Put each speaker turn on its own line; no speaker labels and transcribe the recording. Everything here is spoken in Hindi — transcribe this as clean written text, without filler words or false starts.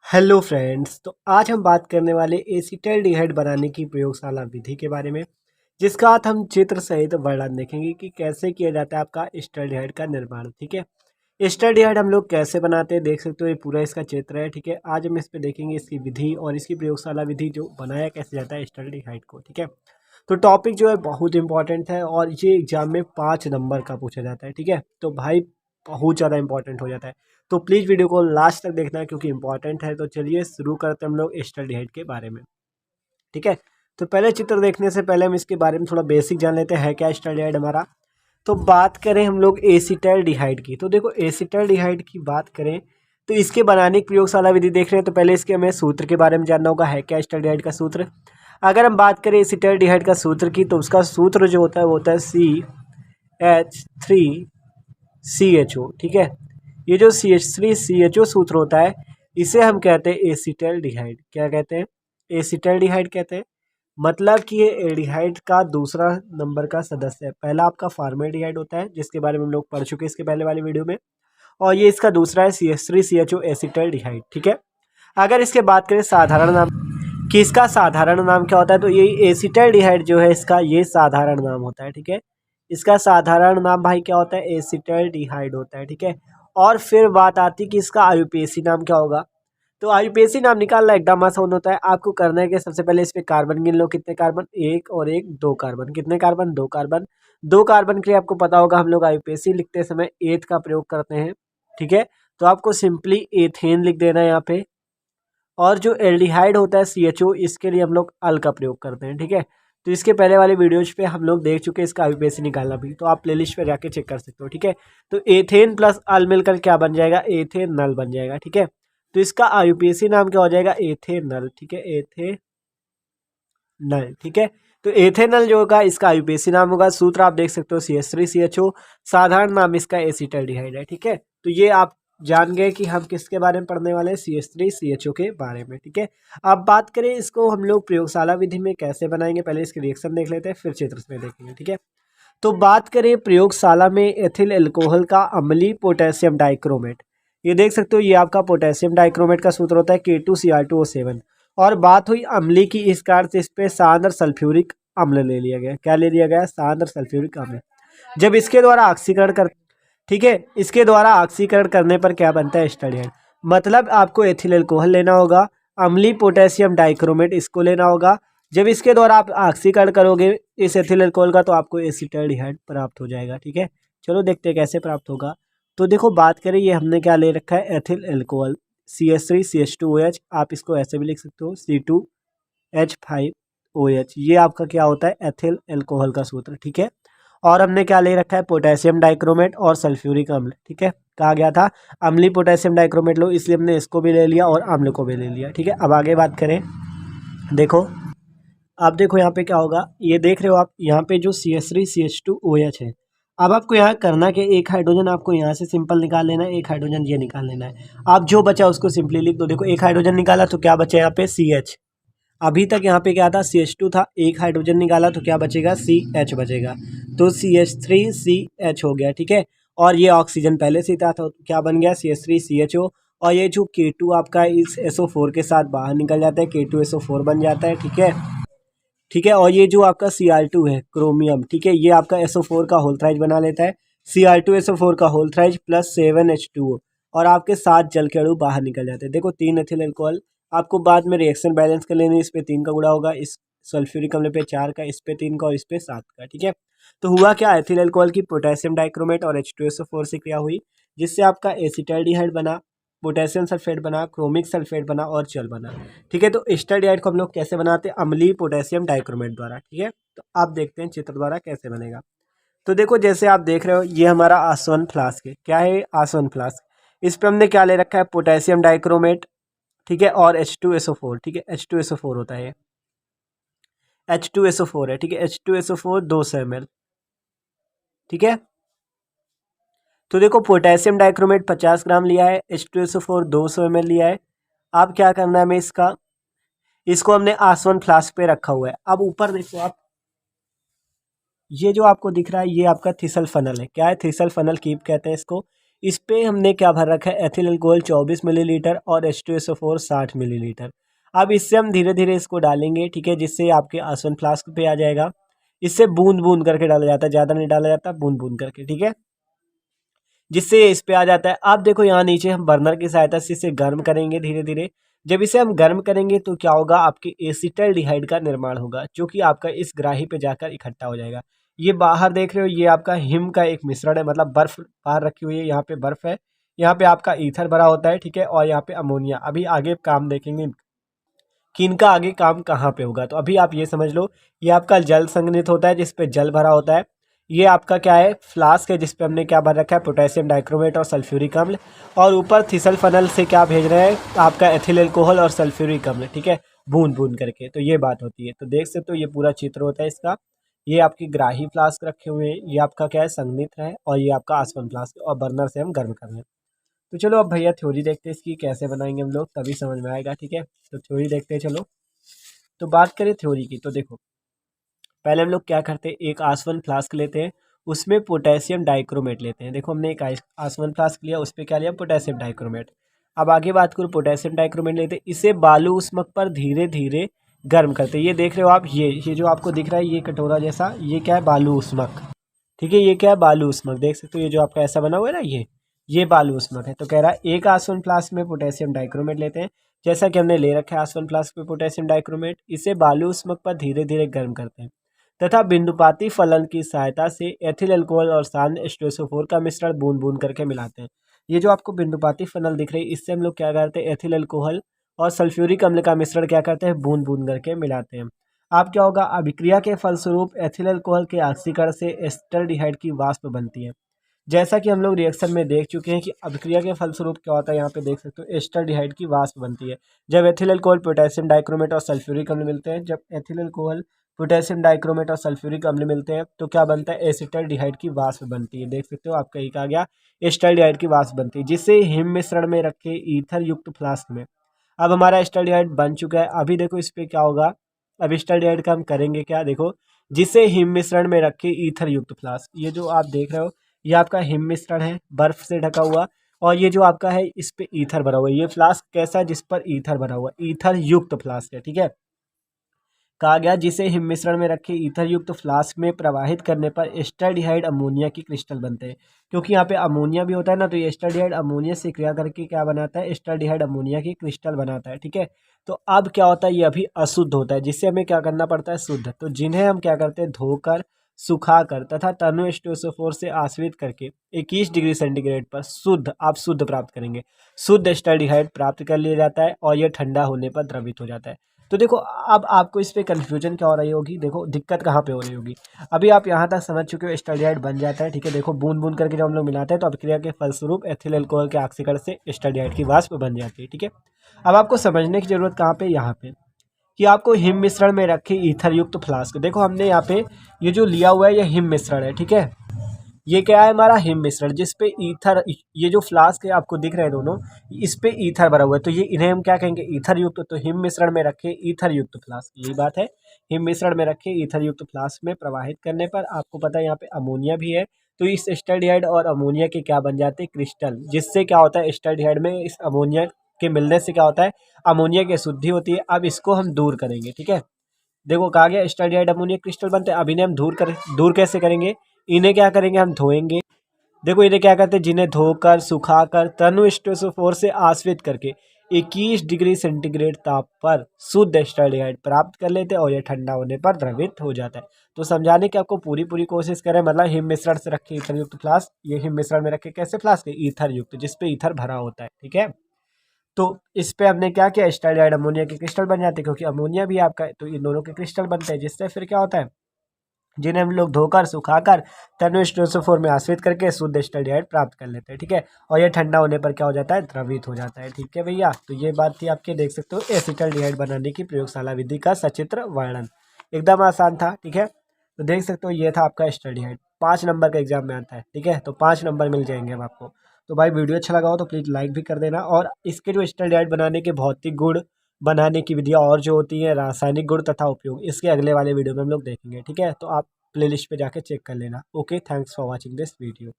Hello friends. तो आज हम बात करने वाले एसीटल्डिहाइड बनाने की प्रयोगशाला विधि के बारे में, जिसका आज हम चित्र सहित वर्णन देखेंगे कि कैसे किया जाता है आपका एस्टल्डिहाइड का निर्माण। ठीक है, एस्टल्डिहाइड हम लोग कैसे बनाते हैं देख सकते हो, ये पूरा इसका चित्र है। ठीक है, आज हम इस पे देखेंगे इसकी विधि और इसकी प्रयोगशाला विधि जो बनाया कैसे जाता है एस्टल्डिहाइड को। ठीक है, तो टॉपिक जो है बहुत इंपॉर्टेंट है और ये एग्जाम में 5 नंबर का पूछा जाता है। ठीक है, तो भाई बहुत ज़्यादा इंपॉर्टेंट हो जाता है, तो प्लीज़ वीडियो को लास्ट तक देखना है क्योंकि इंपॉर्टेंट है। तो चलिए शुरू करते हैं हम लोग एस्टल्डिहाइड के बारे में। ठीक है, तो पहले चित्र देखने से पहले हम इसके बारे में थोड़ा बेसिक जान लेते हैं क्या एस्टल्डिहाइड हमारा। तो बात करें हम लोग एसीटल्डिहाइड की, तो देखो एसीटल्डिहाइड की बात करें तो इसके बनाने की प्रयोगशाला विधि देख रहे हैं। तो पहले इसके हमें सूत्र के बारे में जानना होगा, है क्या एस्टल्डिहाइड का सूत्र। अगर हम बात करें एसीटल्डिहाइड का सूत्र की, तो उसका सूत्र जो होता है वो होता है CH3CHO। ठीक है, ये जो CH3CHO सूत्र होता है इसे हम कहते हैं एसीटल्डिहाइड। क्या कहते हैं? एसीटल्डिहाइड कहते हैं। मतलब कि ये एल्डिहाइड का दूसरा नंबर का सदस्य है। पहला आपका फॉर्मेल्डिहाइड होता है जिसके बारे में हम लोग पढ़ चुके हैं इसके पहले वाली वीडियो में, और ये इसका दूसरा है CH3CHO एसीटल्डिहाइड। ठीक है, अगर इसके बात करें साधारण नाम कि इसका साधारण नाम क्या होता है, तो ये एसीटल्डिहाइड जो है इसका ये साधारण नाम होता है। ठीक है, इसका साधारण नाम भाई क्या होता है? एसीटल्डिहाइड होता है। ठीक है, और फिर बात आती है कि इसका आयुपेसी नाम क्या होगा। तो आयुपेसी नाम निकालना एकदम आसान होता है। आपको करना है कि सबसे पहले इस पे कार्बन गिन लो, कितने कार्बन, एक और एक, दो कार्बन। कितने कार्बन? दो कार्बन। दो कार्बन के लिए आपको पता होगा हम लोग आयुपेसी लिखते समय एथ का प्रयोग करते हैं। ठीक है, तो आपको सिंपली एथेन लिख देना है यहाँ पे। और जो एल्डिहाइड होता है CHO, इसके लिए हम लोग अल का प्रयोग करते हैं। ठीक है, तो इसके पहले वाले वीडियोज पे हम लोग देख चुके हैं इसका आयुपेसी निकालना भी, तो आप प्लेलिस्ट पे जाके चेक कर सकते हो। ठीक है, तो एथेन प्लस अल मिलकर क्या बन जाएगा? एथेनल बन जाएगा। ठीक है, तो इसका आयुपेसी नाम क्या हो जाएगा? एथेनल। ठीक है, एथेनल। ठीक है, तो एथेनल जो होगा इसका आयुपेसी नाम होगा। सूत्र आप देख सकते हो CH3CHO, साधारण नाम इसका एसीटल्डिहाइड है। ठीक है, तो ये आप जान गए कि हम किसके बारे में पढ़ने वाले हैं? CH3CHO के बारे में। ठीक है, अब बात करें इसको हम लोग प्रयोगशाला विधि में कैसे बनाएंगे, पहले इसके रिएक्शन देख लेते हैं फिर चित्र में देखेंगे। ठीक है, तो बात करें प्रयोगशाला में एथिल अल्कोहल का अम्लीय पोटेशियम डाइक्रोमेट, ये देख सकते हो ये आपका पोटेशियम डाइक्रोमेट का सूत्र होता है K2Cr2O7। और बात हुई अम्लीय की, इस कारण से इस पे सांद्र सल्फ्यूरिक अम्ल ले लिया गया। क्या ले लिया गया? सांद्र सल्फ्यूरिक अम्ल। जब इसके द्वारा ऑक्सीकरण कर, ठीक है, इसके द्वारा ऑक्सीकरण करने पर क्या बनता है? एस्टल्डिहाइड। मतलब आपको एथिल अल्कोहल लेना होगा, अम्लीय पोटेशियम डाइक्रोमेट इसको लेना होगा। जब इसके द्वारा आप ऑक्सीकरण करोगे इस एथिल अल्कोहल का, तो आपको एसीटल्डिहाइड प्राप्त हो जाएगा। ठीक है, चलो देखते हैं कैसे प्राप्त होगा। तो देखो बात करें, ये हमने क्या ले रखा है? एथिल अल्कोहल CH3CH2OH, आप इसको ऐसे भी लिख सकते हो C2H5OH। ये आपका क्या होता है? एथिल अल्कोहल का सूत्र। ठीक है, और हमने क्या ले रखा है? पोटेशियम डाइक्रोमेट और सल्फ्यूरिक अम्ल। ठीक है, कहा गया था अम्लीय पोटेशियम डाइक्रोमेट लो, इसलिए हमने इसको भी ले लिया और अम्ल को भी ले लिया। ठीक है, अब आगे बात करें, देखो अब देखो यहाँ पे क्या होगा, ये देख रहे हो आप यहाँ पे जो CH3CH2OH है। अब आपको यहाँ करना कि एक हाइड्रोजन आपको यहाँ से सिंपल निकाल लेना है, एक हाइड्रोजन ये निकाल लेना है। आप जो बचा उसको सिंपली लिख दो। देखो एक हाइड्रोजन निकाला तो क्या बचा यहाँ पे? CH। अभी तक यहाँ पे क्या था? CH2 था। एक हाइड्रोजन निकाला तो क्या बचेगा? CH बचेगा, तो CH3CH हो गया। ठीक है, और ये ऑक्सीजन पहले से ही था तो क्या बन गया? CH3CHO। और ये जो K2 आपका इस SO4 के साथ बाहर निकल जाता है, K2SO4 बन जाता है। ठीक है, ठीक है, और ये जो आपका Cr2 है क्रोमियम, ठीक है, ये आपका SO4 का होल थ्राइज बना लेता है। Cr2SO4 का होल थ्राइज प्लस 7H2O, और आपके 7 जल के अणु बाहर निकल जाते हैं। देखो 3 एथिल अल्कोहल, आपको बाद में रिएक्शन बैलेंस कर लेनी है। इस पे 3 का गुणा होगा, इस सल्फ्यूरिक अम्ल पे 4 का, इस पे 3 का और इस पे 7 का। ठीक है, तो हुआ क्या? एथिल अल्कोहल की पोटेशियम डाइक्रोमेट और H2SO4 से क्रिया हुई, जिससे आपका एसीटल्डिहाइड बना, पोटेशियम सल्फेट बना, क्रोमिक सल्फेट बना और जल बना। ठीक है, तो एस्टल्डिहाइड को हम लोग कैसे बनाते हैं? अम्लीय पोटेशियम डाइक्रोमेट द्वारा। ठीक है, तो आप देखते हैं चित्र द्वारा कैसे बनेगा। तो देखो जैसे आप देख रहे हो ये हमारा आसवन फ्लास्क है। क्या है? आसवन फ्लास्क। इस पे हमने क्या ले रखा है? Potassium dichromate. ठीक है, और H2SO4। ठीक है, H2SO4 होता है ये, H2SO4 है। ठीक है, H2SO4 200 ml। ठीक है, तो देखो पोटेशियम डाइक्रोमेट 50 ग्राम लिया है, H2SO4 200 ml लिया है। अब क्या करना है हमें? इसको हमने आसवन फ्लास्क पे रखा हुआ है। अब ऊपर देखो आप, ये जो आपको दिख रहा है ये आपका थिसल फनल है। क्या है? थिसल फनल कीप कहते हैं इसको। इस पे हमने क्या भर रखा है, एथिल अल्कोहल 24 मिलीलीटर और H2SO4 60 मिलीलीटर। अब इससे हम धीरे धीरे इसको डालेंगे, ठीक है, जिससे आपके आसवन फ्लास्क पे आ जाएगा। इससे बूंद बूंद करके डाला जाता है, ज़्यादा नहीं डाला जाता, बूंद बूंद करके, ठीक है, जिससे ये इस पे आ जाता है। अब देखो यहाँ नीचे हम बर्नर की सहायता से इसे गर्म करेंगे धीरे धीरे। जब इसे हम गर्म करेंगे तो क्या होगा, आपके एसिटाल्डिहाइड का निर्माण होगा, जो कि आपका इस ग्राही पे जाकर इकट्ठा हो जाएगा। ये बाहर देख रहे हो, ये आपका हिम का एक मिश्रण है, मतलब बर्फ बाहर रखी हुई है, यहाँ पे बर्फ है, यहाँ पे आपका ईथर भरा होता है, ठीक है, और यहाँ पे अमोनिया। अभी आगे काम देखेंगे कि इनका आगे काम कहाँ पे होगा। तो अभी आप ये समझ लो, ये आपका जल संघनित होता है, जिसपे जल भरा होता है। ये आपका क्या है, फ्लास्क है, जिसपे हमने क्या भर रखा है, पोटेशियम डाइक्रोमेट और सल्फ्यूरिक अम्ल। और ऊपर थिसल फनल से क्या भेज रहे हैं, आपका एथिल अल्कोहल और सल्फ्यूरिक अम्ल, ठीक है, बूंद बूंद करके। तो ये बात होती है। तो देख सकते हो ये पूरा चित्र होता है इसका। ये आपकी ग्राही फ्लास्क रखे हुए हैं, ये आपका क्या है, संघनित है, और ये आपका आसवन फ्लास्क, और बर्नर से हम गर्म कर रहे हैं। तो चलो अब भैया थ्योरी देखते हैं इसकी, कैसे बनाएंगे हम लोग, तभी समझ में आएगा, ठीक है। तो थ्योरी देखते हैं चलो। तो बात करें थ्योरी की, तो देखो पहले हम लोग क्या करते हैं, एक आसवन फ्लास्क लेते हैं, उसमें पोटेशियम डाइक्रोमेट लेते हैं। देखो हमने एक आसवन फ्लास्क लिया, उस पर क्या लिया, पोटेशियम डाइक्रोमेट। अब आगे बात करूँ, पोटेशियम डाइक्रोमेट लेते हैं, इसे बालू उष्मक पर धीरे धीरे गर्म करते हैं। ये देख रहे हो आप, ये जो आपको दिख रहा है, ये कटोरा जैसा, ये क्या है, बालू उष्मक, ठीक है, ये क्या है, बालू उष्मक, देख सकते हो ये जो आपका ऐसा बना हुआ है ना, ये बालू उष्मक है। तो कह रहा है एक आसवन फ्लास्क में पोटेशियम डाइक्रोमेट लेते हैं, जैसा कि हमने ले रखा है आसवन फ्लास्क में पोटेशियम डाइक्रोमेट, इसे बालू उष्मक पर धीरे धीरे गर्म करते हैं तथा बिंदुपाती फलन की सहायता से एथिल अल्कोहल और सांद्र H2SO4 का मिश्रण बूंद बूंद करके मिलाते हैं। ये जो आपको बिंदुपाती फनल दिख रही है, इससे हम लोग क्या करते हैं, एथिल अल्कोहल और सल्फ्यूरिक अम्ल का मिश्रण क्या करते हैं, बूंद बूंद करके मिलाते हैं। अब क्या होगा, अभिक्रिया के फलस्वरूप एथिल अल्कोहल के ऑक्सीकरण से एसिटाल्डिहाइड की वाष्प बनती है। जैसा कि हम लोग रिएक्शन में देख चुके हैं कि अभिक्रिया के फलस्वरूप क्या होता है, यहाँ पे देख सकते हो एसिटाल्डिहाइड की वाष्प बनती है। जब एथिल अल्कोहल, पोटेशियम डाइक्रोमेट और सल्फ्यूरिक अम्ल मिलते हैं, जब एथिल अल्कोहल, पोटेशियम डाइक्रोमेट और सल्फ्यूरिक अम्ल मिलते हैं, तो क्या बनता है, एसिटाल्डिहाइड की वाष्प बनती है। देख सकते हो आपका एक आ गया, एसिटाल्डिहाइड की वाष्प बनती है, जिसे हिम मिश्रण में रखे ईथर युक्त फ्लास्क में। अब हमारा एसिटाल्डिहाइड बन चुका है। अभी देखो इस पे क्या होगा, अब एसिटाल्डिहाइड का हम करेंगे क्या, देखो, जिसे हिम मिश्रण में रखे ईथर युक्त फ्लास्क, ये जो आप देख रहे हो, ये आपका हिम मिश्रण है, बर्फ से ढका हुआ, और ये जो आपका है, इस पे ईथर भरा हुआ है। ये फ्लास्क कैसा है, जिस पर ईथर भरा हुआ है, ईथर युक्त फ्लास्क है, ठीक है। कहा गया जिसे हिम मिश्रण में रखे ईथर युक्त फ्लास्क में प्रवाहित करने पर एस्टल्डिहाइड अमोनिया की क्रिस्टल बनते हैं। क्योंकि यहाँ पे अमोनिया भी होता है ना, तो ये एस्टल्डिहाइड अमोनिया से क्रिया करके क्या बनाता है, एस्टल्डिहाइड अमोनिया की क्रिस्टल बनाता है, ठीक है। तो अब क्या होता है, ये अभी अशुद्ध होता है, जिससे हमें क्या करना पड़ता है, शुद्ध। तो जिन्हें हम क्या करते हैं, धोकर, सुखाकर तथा तनु H2SO4 से आश्रित करके 21 डिग्री सेंटीग्रेड पर शुद्ध, आप शुद्ध प्राप्त करेंगे, शुद्ध एस्टल्डिहाइड प्राप्त कर लिया जाता है, और यह ठंडा होने पर द्रवित हो जाता है। तो देखो अब आपको इस पे कन्फ्यूजन क्या हो रही होगी, देखो दिक्कत कहाँ पे हो रही होगी। अभी आप यहाँ तक समझ चुके हो, एस्टल्डिहाइड बन जाता है, ठीक है। देखो बूंद बूंद करके जब हम लोग मिलाते हैं, तो अभिक्रिया के फलस्वरूप एथिल अल्कोहल के ऑक्सीकरण से एस्टल्डिहाइड की वाष्प बन जाती है, ठीक है। अब आपको समझने की जरूरत कहाँ पे, यहाँ पे, कि आपको हिम मिश्रण में रखे ईथर युक्त फ्लास्क, देखो हमने यहाँ पे ये जो लिया हुआ है, ये हिम मिश्रण है, ठीक है। ये क्या है, हमारा हिम मिश्रण, जिस पे ईथर, ये जो फ्लास्क है आपको दिख रहे हैं दोनों, इस पे ईथर भरा हुआ है, तो ये इन्हें हम क्या कहेंगे, ईथर युक्त। तो हिम मिश्रण में रखे ईथर युक्त फ्लास्क, यही बात है, हिम मिश्रण में रखे ईथर युक्त फ्लास्क में प्रवाहित करने पर आपको पता है यहाँ पे अमोनिया भी है, तो इस एस्टल्डिहाइड और अमोनिया के क्या बन जाते हैं, क्रिस्टल, जिससे क्या होता है, एस्टल्डिहाइड में इस अमोनिया के मिलने से क्या होता है, अमोनिया की शुद्धि होती है। अब इसको हम दूर करेंगे, ठीक है। देखो कहा गया एस्टल्डिहाइड अमोनिया क्रिस्टल बनते हैं, अब इन्हें हम दूर कैसे करेंगे, इन्हें क्या करेंगे, हम धोएंगे। देखो इन्हें क्या करते हैं, जिन्हें धोकर, सुखाकर, तनु H2SO4 से आश्रित करके 21 डिग्री सेंटीग्रेड ताप पर शुद्ध एस्टल्डिहाइड प्राप्त कर लेते हैं, और यह ठंडा होने पर द्रवित हो जाता है। तो समझाने की आपको पूरी पूरी कोशिश करें, मतलब हिम मिश्रण से रखे ईथर युक्त फ्लास्क, ये हिम मिश्रण में रखे कैसे फ्लास्क, ईथर युक्त, जिसपे ईथर भरा होता है, ठीक है। तो इस पे हमने क्या किया, एस्टल्डिहाइड अमोनिया के क्रिस्टल बन जाते हैं, क्योंकि अमोनिया भी आपका है, तो इन दोनों के क्रिस्टल बनते हैं, जिससे फिर क्या होता है, जिन्हें हम लोग धोकर, सुखाकर, तनु H2SO4 में आश्रित करके शुद्ध एस्टल्डिहाइड प्राप्त कर लेते हैं, ठीक है। और ये ठंडा होने पर क्या हो जाता है, द्रवित हो जाता है, ठीक है भैया। तो ये बात थी आपके, देख सकते हो एसिटाल्डिहाइड बनाने की प्रयोगशाला विधि का सचित्र वर्णन, एकदम आसान था, ठीक है। तो देख सकते हो ये था आपका एस्टल्डिहाइड, 5 नंबर का एग्जाम में आता है, ठीक है। तो 5 नंबर मिल जाएंगे अब आपको। तो भाई वीडियो अच्छा लगा हो तो प्लीज़ लाइक भी कर देना, और इसके जो एस्टल्डिहाइड बनाने के भौतिक गुण, बनाने की विधियाँ और जो होती हैं, रासायनिक गुण तथा उपयोग, इसके अगले वाले वीडियो में हम लोग देखेंगे, ठीक है। तो आप प्लेलिस्ट पे जाके चेक कर लेना। Okay, thanks for watching this video.